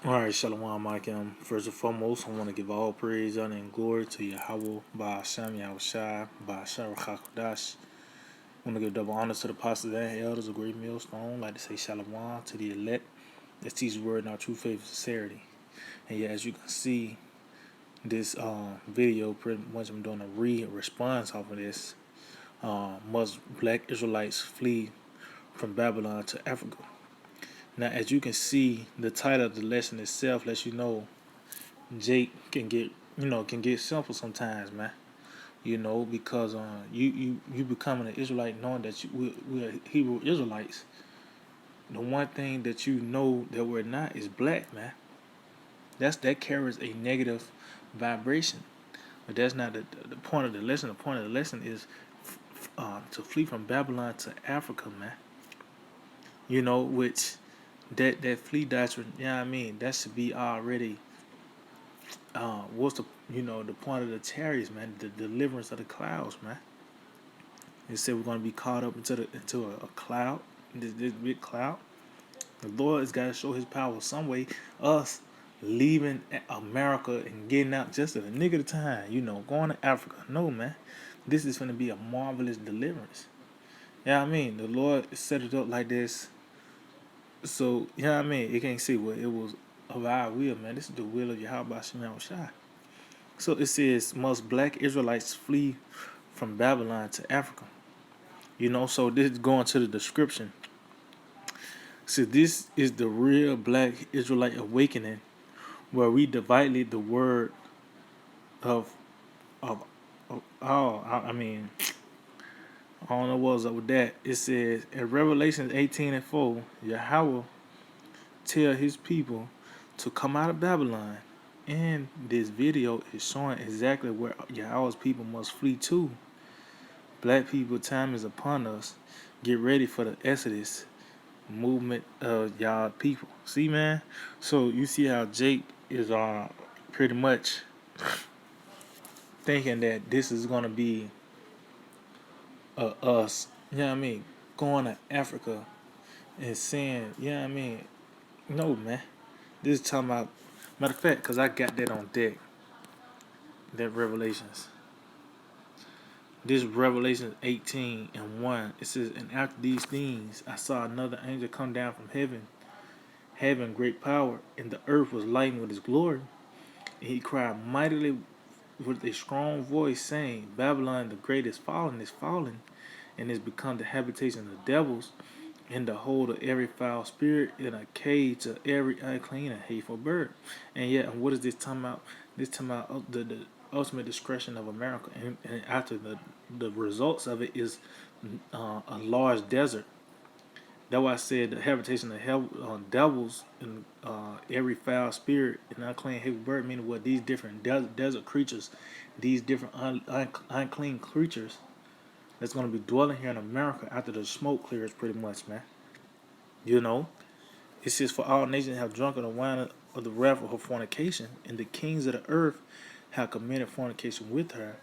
Alright, Shalom, Micah. First and foremost, I want to give all praise, honor, and glory to Yahweh, by Hashem, Yahushai, by Hashem, Rachakodash. I want to give double honor to the apostles and elders of Great Millstone. I'd like to say Shalom to the elect that teach the word in our true faith and sincerity. And yeah, as you can see, this video, pretty much I'm doing a response off of this. Must black Israelites flee from Babylon to Africa? Now, as you can see, the title of the lesson itself lets you know Jake can get simple sometimes, man. Because you becoming an Israelite knowing that we're Hebrew Israelites. The one thing that you know that we're not is black, man. That carries a negative vibration. But that's not the point of the lesson. The point of the lesson is to flee from Babylon to Africa, man. Which that flee doctrine, I mean? That should be already what's the point of the chariots, man? The deliverance of the clouds, man. They said we're gonna be caught up into a cloud, this big cloud. The Lord has got to show His power some way. Us leaving America and getting out just at a nick of the time, going to Africa. No, man, this is gonna be a marvelous deliverance. Yeah, I mean, the Lord set it up like this, so I mean, you can't see what it was of our will, man. This is the will of Yahweh Shem Shai. So it says, must black Israelites flee from Babylon to Africa? So this is going to the description. So this is the real black Israelite awakening, where we divided the word of I mean, I don't know what's up with that. It says in Revelation 18:4, Yahweh tell His people to come out of Babylon, and this video is showing exactly where Yahweh's people must flee to. Black people, time is upon us. Get ready for the Exodus movement of y'all people. See, man? So you see how Jake is pretty much thinking that this is gonna be us, going to Africa and saying, no, man. This is talking about, matter of fact, because I got that on deck, that Revelations. This Revelation 18:1. It says, and after these things, I saw another angel come down from heaven, having great power, and the earth was lightened with his glory. And he cried mightily with a strong voice, saying, Babylon the great is fallen, and is become the habitation of devils, and the hold of every foul spirit, and a cage to every unclean and hateful bird. And yet, what is this talking about? This talking about the ultimate destruction of America, and after the results of it is a large desert. That's why I said the habitation of hell, devils, and every foul spirit and unclean hateful bird, meaning what these different desert creatures, these different unclean creatures that's going to be dwelling here in America after the smoke clears, pretty much, man. It says, for all nations have drunken the wine of the wrath of her fornication, and the kings of the earth have committed fornication with her,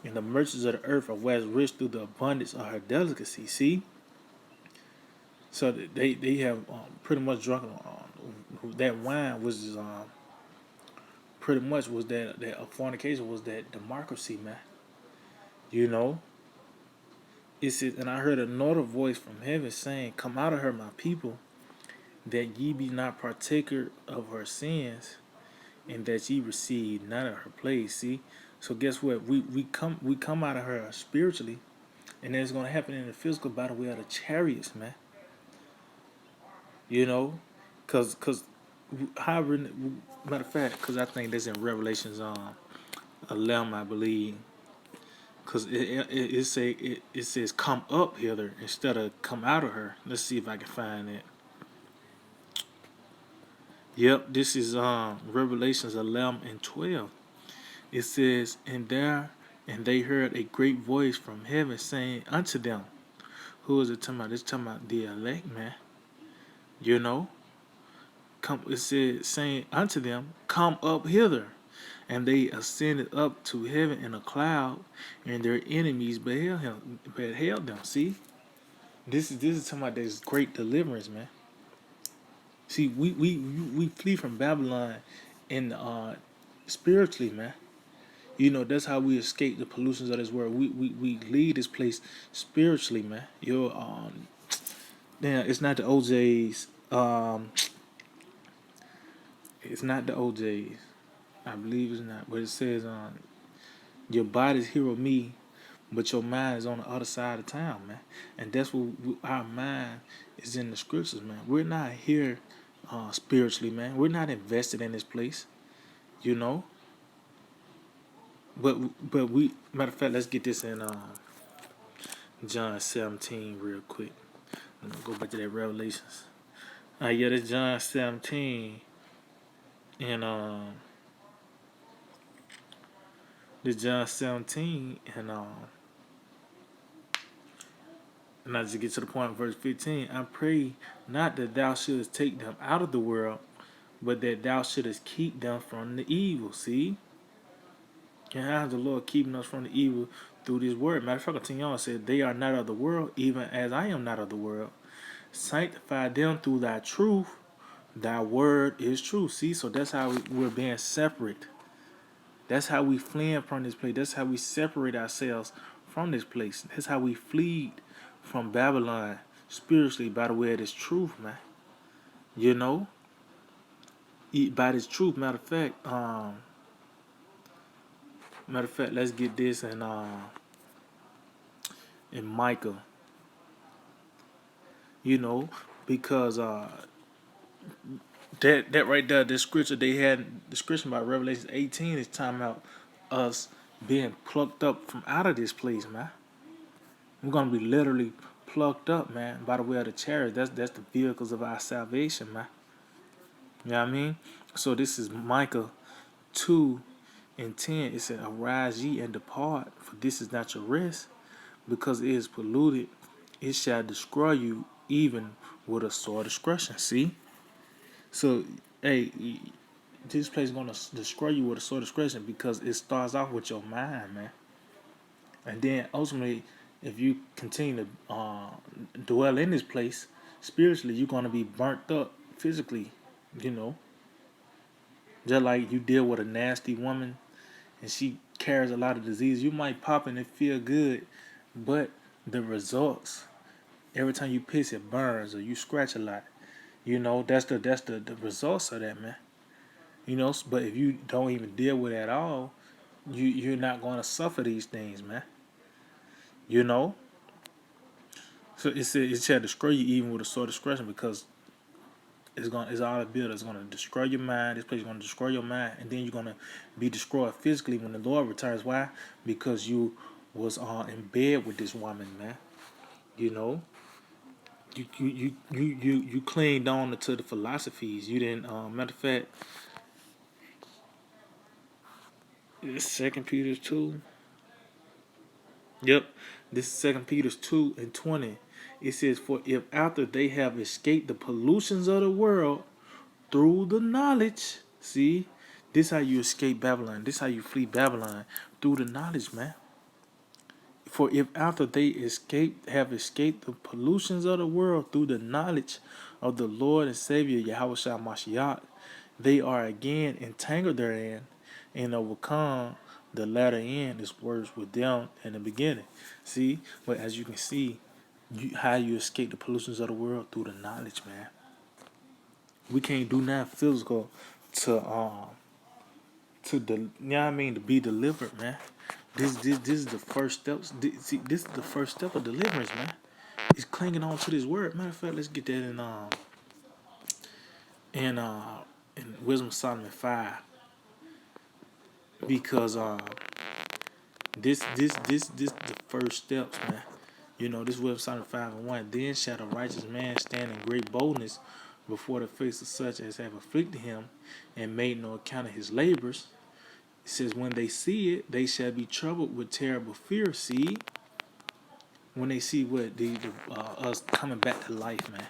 and the merchants of the earth are waxed rich through the abundance of her delicacy. See? So they have pretty much drunken that wine, which is pretty much was that fornication was that democracy, man. You know? It says, and I heard another voice from heaven saying, come out of her, my people, that ye be not partaker of her sins, and that ye receive none of her plagues. See? So guess what? We come out of her spiritually, and then it's gonna happen in the physical by the way of the chariots, man. Cause however, matter of fact, cause I think that's in Revelations 11, I believe. Cause it says come up hither instead of come out of her. Let's see if I can find it. Yep, this is Revelations 11:12. It says, and they heard a great voice from heaven saying unto them, who is it talking about? It's talking about the elect, man. Come. It said, saying unto them, come up hither. And they ascended up to heaven in a cloud, and their enemies beheld them. See, this is talking about this great deliverance, man. See, we flee from Babylon in spiritually, man. You know, that's how we escape the pollutions of this world. We leave this place spiritually, man. You're damn, it's not the OJs. It's not the OJs. I believe it's not, but it says your body's here with me, but your mind is on the other side of town, man. And that's what our mind is in the scriptures, man. We're not here spiritually, man. We're not invested in this place, you know. But we matter of fact, let's get this in John 17 real quick. I'm gonna go back to that Revelations. Yeah, that's John 17, and this John 17, and I just get to the point, verse 15. I pray not that thou shouldest take them out of the world, but that thou shouldest keep them from the evil. See? And how is the Lord keeping us from the evil through this word? Matter of fact, continue on, said, they are not of the world, even as I am not of the world. Sanctify them through thy truth. Thy word is truth. See, so that's how we're being separate. That's how we fleeing from this place. That's how we separate ourselves from this place. That's how we flee from Babylon spiritually by the way of this truth, man. You know, by this truth. Matter of fact, let's get this in Micah. You know, because that right there, the scripture they had, the scripture about Revelation 18 is talking about us being plucked up from out of this place, man. We're gonna be literally plucked up, man, by the way of the chariot. That's the vehicles of our salvation, man. You know what I mean? So this is Micah 2:10. It said, arise ye and depart, for this is not your rest, because it is polluted. It shall destroy you even with a sore discretion. See? So, hey, this place is gonna destroy you with a sore discretion because it starts off with your mind, man. And then ultimately, if you continue to dwell in this place spiritually, you're gonna be burnt up physically, you know. Just like you deal with a nasty woman and she carries a lot of disease, you might pop and it feel good, but the results, every time you piss it burns or you scratch a lot. You know, that's the results of that, man. You know, but if you don't even deal with it at all, you're not gonna suffer these things, man. You know? So it shall destroy you even with a sore discretion because it's all a build. It's gonna destroy your mind. This place is gonna destroy your mind, and then you're gonna be destroyed physically when the Lord returns. Why? Because you was in bed with this woman, man. You know, you clinged on to the philosophies. You didn't. Matter of fact, Second Peter 2. Yep, this is Second Peter 2:20. It says, "For if after they have escaped the pollutions of the world through the knowledge, see, this how you escape Babylon. This how you flee Babylon through the knowledge, man. For if after they have escaped the pollutions of the world through the knowledge of the Lord and Savior Yahweh Shah Mashiach, they are again entangled therein and overcome, the latter end is worse with them in the beginning." See, but as you can see, how you escape the pollutions of the world through the knowledge, man. We can't do nothing physical you know what I mean, to be delivered, man. This is the first steps. This is the first step of deliverance, man. It's clinging on to this word. Matter of fact, let's get that in in Wisdom of Solomon 5, because this the first steps, man. You know, this Wisdom of Solomon 5:1. Then shall the righteous man stand in great boldness before the face of such as have afflicted him and made no account of his labors. It says, when they see it, they shall be troubled with terrible fear. See, when they see what the us coming back to life, man.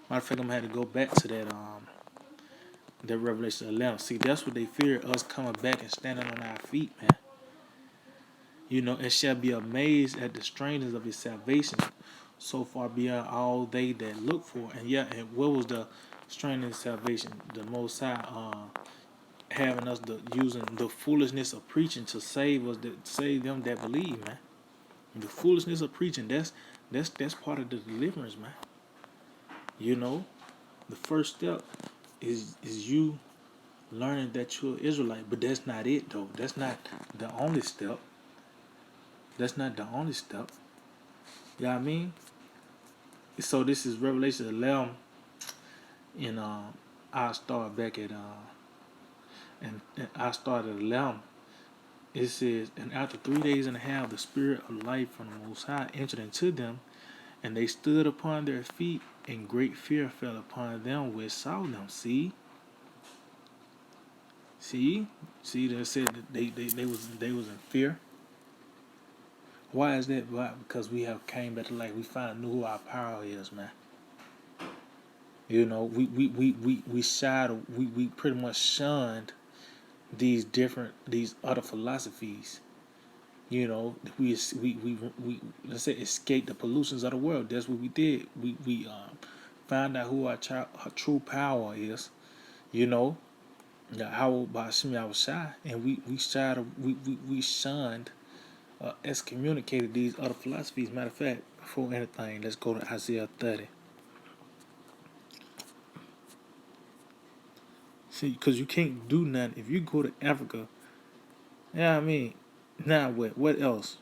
Matter of fact, I'm gonna have to go back to that Revelation 11. See, that's what they fear, us coming back and standing on our feet, man. You know, and shall be amazed at the strangeness of his salvation, so far beyond all they that look for. And yeah, and what was the strength and salvation. The Most High having us using the foolishness of preaching to save us, to save them that believe, man. The foolishness of preaching, that's part of the deliverance, man. You know, the first step is you learning that you're an Israelite, but that's not it though. That's not the only step. That's not the only step. You know what I mean? So this is Revelation 11, and I start back at and I started at 11. It says, and after 3 days and a half, the spirit of life from the Most High entered into them, and they stood upon their feet, and great fear fell upon them which saw them. See, see. They said that they was in fear. Why is that? Why? Because we have came back to life. We found knew who our power is, man. You know, we shied. We pretty much shunned these other philosophies. You know, we let's say escape the pollutions of the world. That's what we did. We found out who our true power is. You know, how about Shimi was shy, and we shied. We shunned, excommunicated these other philosophies. Matter of fact, before anything, let's go to Isaiah 30. See, because you can't do nothing if you go to Africa. Yeah, I mean, now what? What else?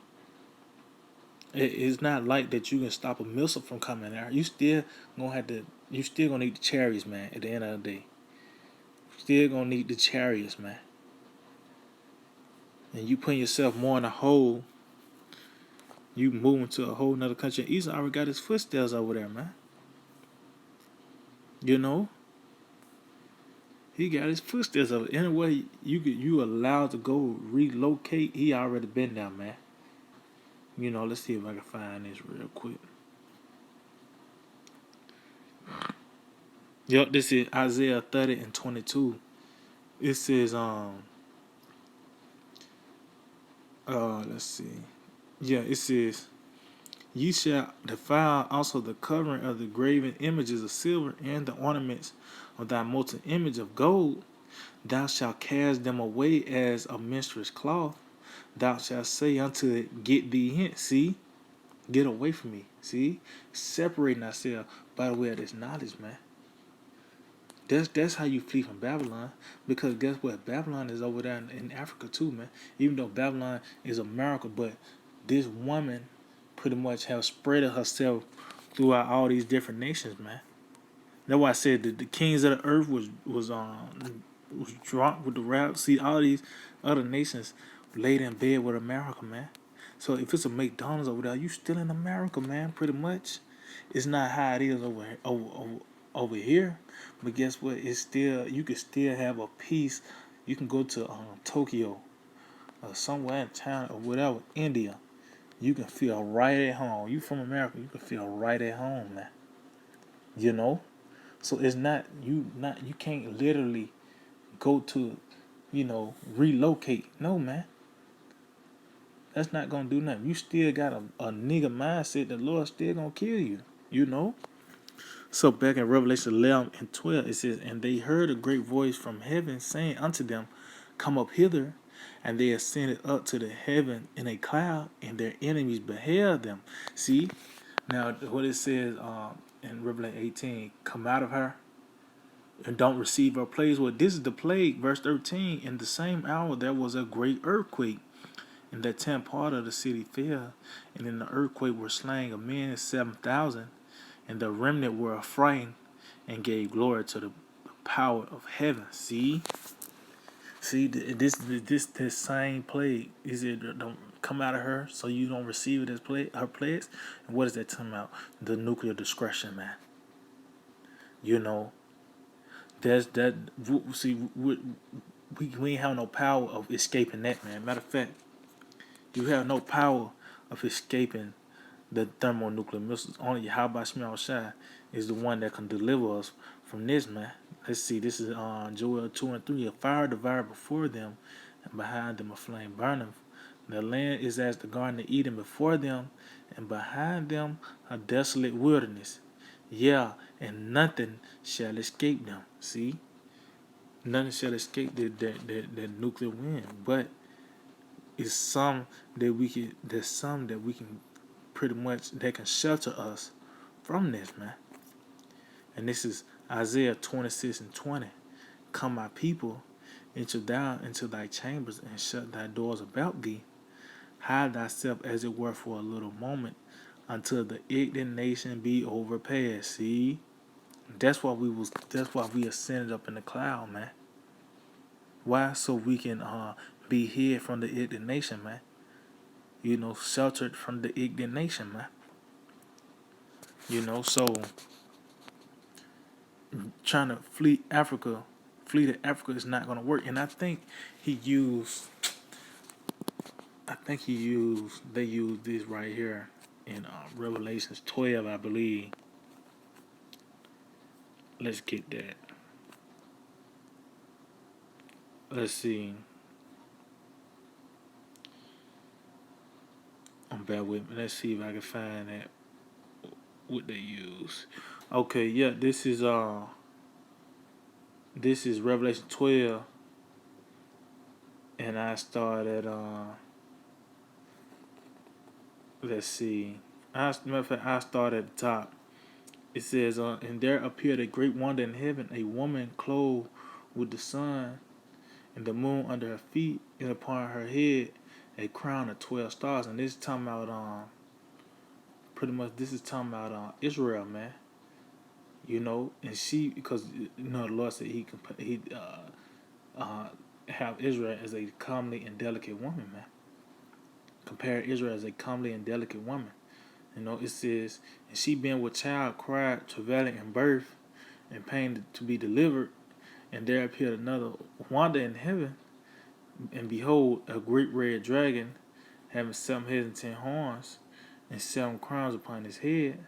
It's not like that you can stop a missile from coming there. You still gonna have to. You still gonna need the chariots, man. At the end of the day, still gonna need the chariots, man. And you putting yourself more in a hole. You moving to a whole nother country. Esau already got his footsteps over there, man. You know, he got his footsteps over. Anyway, you allowed to go relocate. He already been there, man. You know, let's see if I can find this real quick. Yep, this is Isaiah 30 and 22. It says, let's see. Yeah, it says, ye shall defile also the covering of the graven images of silver and the ornaments of thy molten image of gold. Thou shalt cast them away as a minstrel's cloth. Thou shalt say unto it, get thee hence. See, get away from me. See, separating ourselves by the way of this knowledge, man. That's how you flee from Babylon. Because guess what? Babylon is over there in Africa too, man. Even though Babylon is America, but this woman pretty much has spread herself throughout all these different nations, man. That's why I said that the kings of the earth was drunk with the rap. See, all these other nations laid in bed with America, man. So if it's a McDonald's over there, you still in America, man. Pretty much, it's not how it is over here. But guess what? It's still you can still have a peace. You can go to Tokyo or somewhere in China or whatever, India. You can feel right at home. You from America, you can feel right at home, man. You know. So it's not you can't literally go to, relocate. No, man. That's not gonna do nothing. You still got a nigga mindset. The Lord still gonna kill you. You know. So back in Revelation 11 and 12, it says, and they heard a great voice from heaven saying unto them, come up hither. And they ascended up to the heaven in a cloud, and their enemies beheld them. See, now what it says in Revelation 18, come out of her and don't receive her plagues. Well, this is the plague, verse 13. In the same hour there was a great earthquake, and that 10th part of the city fell, and in the earthquake were slain of men 7,000, and the remnant were affrighted and gave glory to the power of heaven. See, this same plague is it don't come out of her, so you don't receive it as her plagues. And what is that talking about? The nuclear discretion, man. You know, that's that. See, we ain't have no power of escaping that, man. Matter of fact, you have no power of escaping the thermonuclear missiles. Only Yahweh Shema Shai is the one that can deliver us from this, man. Let's see, this is Joel 2 and 3. A fire devoured before them, and behind them a flame burneth. The land is as the garden of Eden before them, and behind them a desolate wilderness. Yeah, and nothing shall escape them. See, nothing shall escape the nuclear wind, but it's some that we can. There's some that we can pretty much that can shelter us from this, man. And this is Isaiah 26:20. Come, my people, enter down into thy chambers and shut thy doors about thee. Hide thyself as it were for a little moment until the indignation be overpassed. See? That's why we ascended up in the cloud, man. Why? So we can be hid from the indignation, man. Sheltered from the indignation, man. So trying to flee to Africa is not gonna work. And they used this right here in Revelations 12, I believe. Let's get that. Let's see. I'm bad with me. Let's see if I can find that what they use. Okay, yeah, this is Revelation 12, and I started let's see. Matter of fact, I start at the top. It says, and there appeared a great wonder in heaven, a woman clothed with the sun and the moon under her feet, and upon her head a crown of 12 stars. And this is talking about pretty much this is talking about Israel, man. And she, because the Lord said he have Israel as a comely and delicate woman, man. Compare Israel as a comely and delicate woman. It says, and she being with child cried, travailing in birth, and pain to be delivered. And there appeared another wonder in heaven, and behold, a great red dragon, having 7 heads and 10 horns, and 7 crowns upon his head.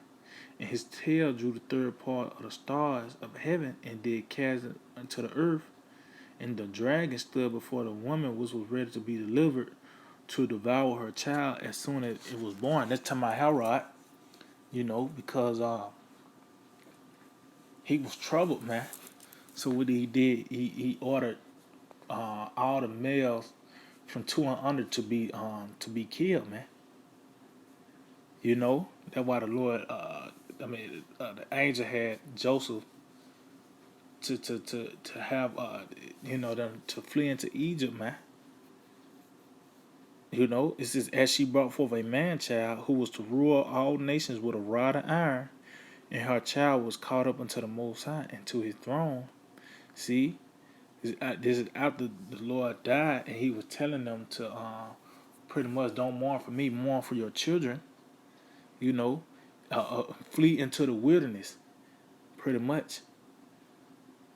And his tail drew the third part of the stars of heaven, and did cast it unto the earth. And the dragon stood before the woman which was ready to be delivered, to devour her child as soon as it was born. That's talking about Herod, because he was troubled, man. So what he did, he ordered all the males from 2 and under to be killed, man. That's why the Lord, the angel had Joseph to have them to flee into Egypt, man. It says, as she brought forth a man child who was to rule all nations with a rod of iron, and her child was caught up unto the Most High and to his throne. See, this is after the Lord died, and he was telling them to pretty much don't mourn for me, mourn for your children. Flee into the wilderness, pretty much.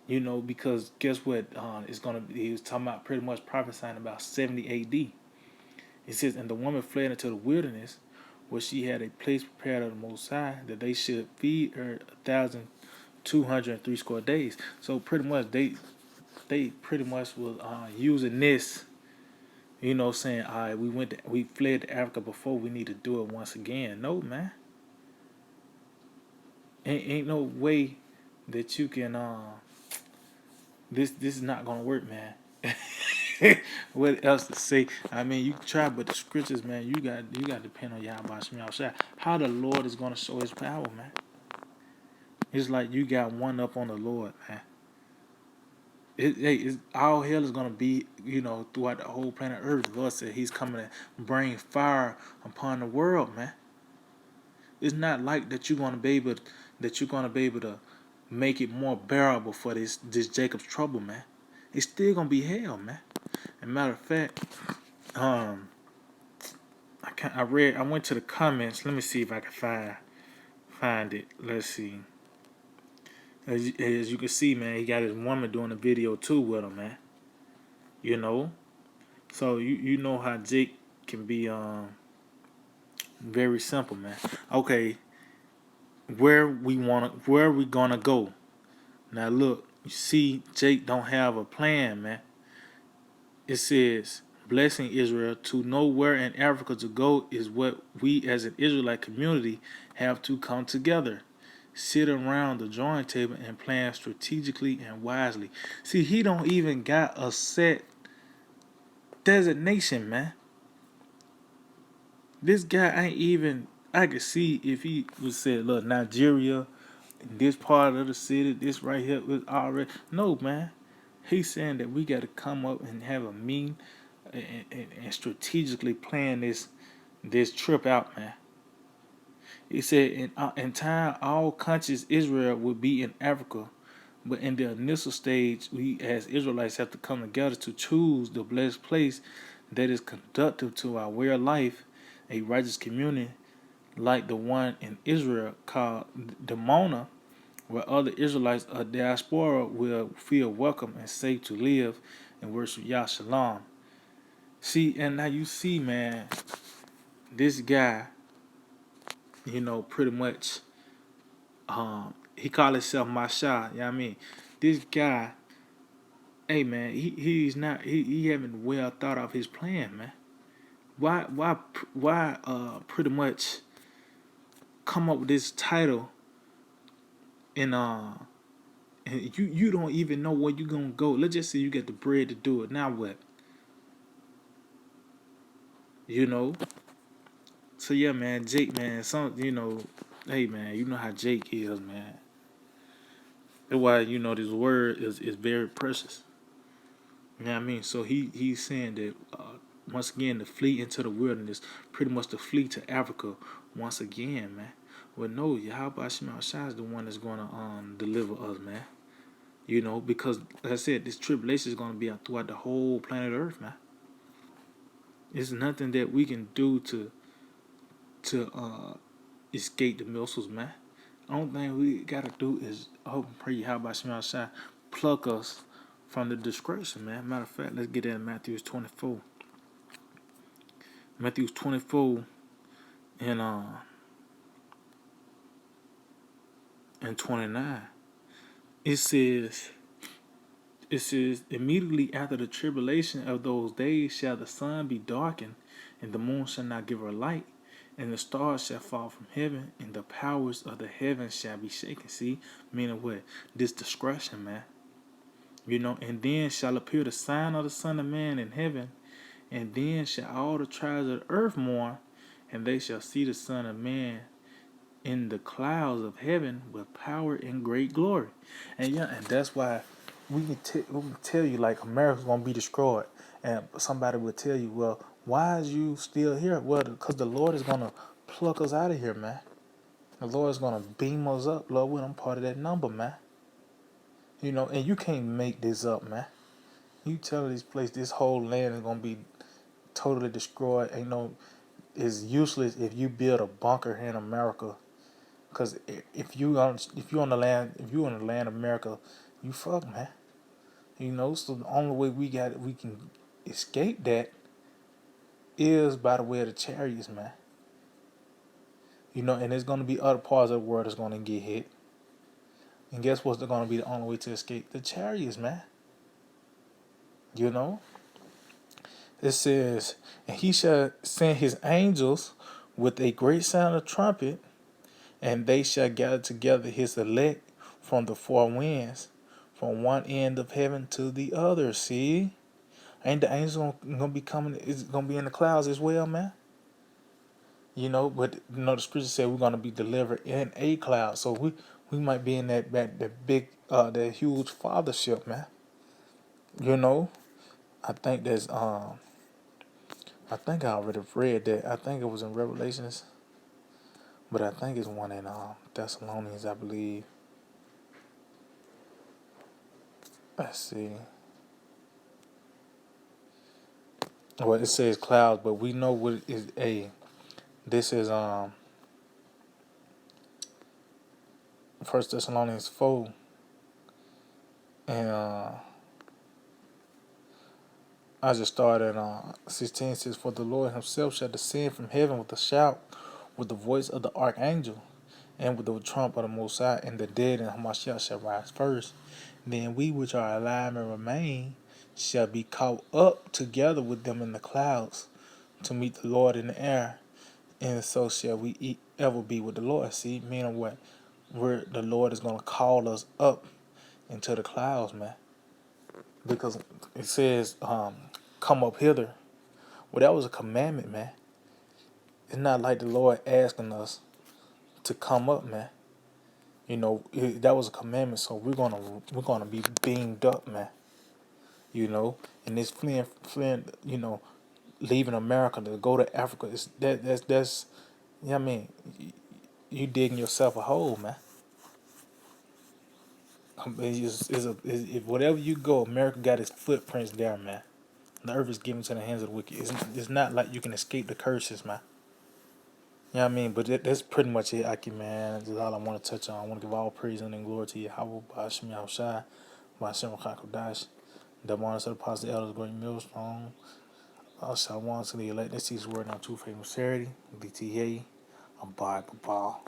Because guess what? It's gonna be. He was talking about pretty much prophesying about 70 A.D. It says, and the woman fled into the wilderness, where she had a place prepared of the Most High, that they should feed her 1,203 days. So pretty much they pretty much was using this, saying, all right, we fled to Africa before, we need to do it once again. No, man. Ain't no way that you can this is not gonna work, man. What else to say? I mean, you try, but the scriptures, man, you got to depend on Yahweh Shemel Shai. How the Lord is gonna show His power, man. It's like you got one up on the Lord, man. All hell is gonna be, throughout the whole planet Earth. The Lord said He's coming to bring fire upon the world, man. It's not like that you're gonna be able to make it more bearable for this Jacob's trouble, man. It's still gonna be hell, man. As a matter of fact, I went to the comments. Let me see if I can find it. Let's see. As you can see, man, he got his woman doing a video too with him, man. So you know how Jake can be very simple, man. Okay, where we gonna go? Now look, you see, Jake don't have a plan, man. It says, blessing Israel, to know where in Africa to go is what we as an Israelite community have to come together. sit around the drawing table and plan strategically and wisely. See, he don't even got a set designation, man. This guy ain't even. I could see if he was said, look, Nigeria, this part of the city, this right here was already. No, man. He's saying that we got to come up and have a meeting and strategically plan this trip out, man. He said in time, all countries Israel would be in Africa, but in the initial stage, we as Israelites have to come together to choose the blessed place that is conducive to our way of life, a righteous community like the one in Israel called Demona, where other Israelites or diaspora will feel welcome and safe to live and worship Yah Shalom. See, and now you see, man, this guy, pretty much, he called himself Masha. You know what I mean? This guy, hey, man, he's not, he haven't well thought of his plan, man. Why, pretty much come up with this title and you don't even know where you gonna go. Let's just say you get the bread to do it. Now what? You know? So yeah, man, Jake, man, hey man, you know how Jake is, man. That's why this word is very precious. You know what I mean? So he's saying that once again to flee into the wilderness, pretty much to flee to Africa once again, man. Well, no, Yahweh Shema Shai is the one that's gonna deliver us, man. Because like I said, this tribulation is gonna be out throughout the whole planet Earth, man. It's nothing that we can do to escape the missiles, man. Only thing we gotta do is hope and pray how about Shema Shai pluck us from the discretion, man. Matter of fact, let's get that in Matthew 24. Matthew 24 and and 29. It says immediately after the tribulation of those days shall the sun be darkened, and the moon shall not give her light, and the stars shall fall from heaven, and the powers of the heavens shall be shaken. See, meaning what? This discretion, man. And then shall appear the sign of the Son of Man in heaven, and then shall all the tribes of the earth mourn, and they shall see the Son of Man in the clouds of heaven with power and great glory. And that's why we can tell you like America's gonna be destroyed, and somebody will tell you, well, why is you still here? Well, because the Lord is gonna pluck us out of here, man. The Lord is gonna beam us up, Lord. I'm part of that number, man. And you can't make this up, man. You tell this place, this whole land is gonna be totally destroyed. It's useless if you build a bunker here in America. Cause if you on the land of America, you fuck, man. So the only way we can escape that is by the way of the chariots, man. And there's gonna be other parts of the world that's gonna get hit. And guess what's gonna be the only way to escape? The chariots, man. You know? It says, and he shall send his angels with a great sound of trumpet, and they shall gather together his elect from the four winds, from one end of heaven to the other. See? Ain't the angels gonna be coming? It's gonna be in the clouds as well, man. But the scripture said we're gonna be delivered in a cloud, so we might be in that big that huge fathership, man. I think there's I think I already read that. I think it was in Revelations, but I think it's one in Thessalonians, I believe. Let's see. Well, it says clouds, but we know what is a. This is First Thessalonians 4, and I just started on 16. It says, "For the Lord Himself shall descend from heaven with a shout, with the voice of the archangel, and with the trump of the Most High, and the dead in Hamashiach shall rise first. Then we which are alive and remain shall be caught up together with them in the clouds to meet the Lord in the air, and so shall we ever be with the Lord." See, meaning what? where the Lord is gonna call us up into the clouds, man. Because it says, come up hither. Well, that was a commandment, man. It's not like the Lord asking us to come up, man. That was a commandment, so we're gonna be beamed up, man. And this fleeing, leaving America to go to Africa. That's you know what I mean, you digging yourself a hole, man. If whatever you go, America got its footprints there, man. The earth is given to the hands of the wicked. It's not like you can escape the curses, man. You know what I mean? But that's pretty much it, Aki, man. That's all I want to touch on. I want to give all praise and glory to Yahweh, Bashim Yahushai, Bashim Kakodash, the one of the apostle elders, great millstone. Also, I want to the elect. This is word on two famous charity, BTA, a Bible ball.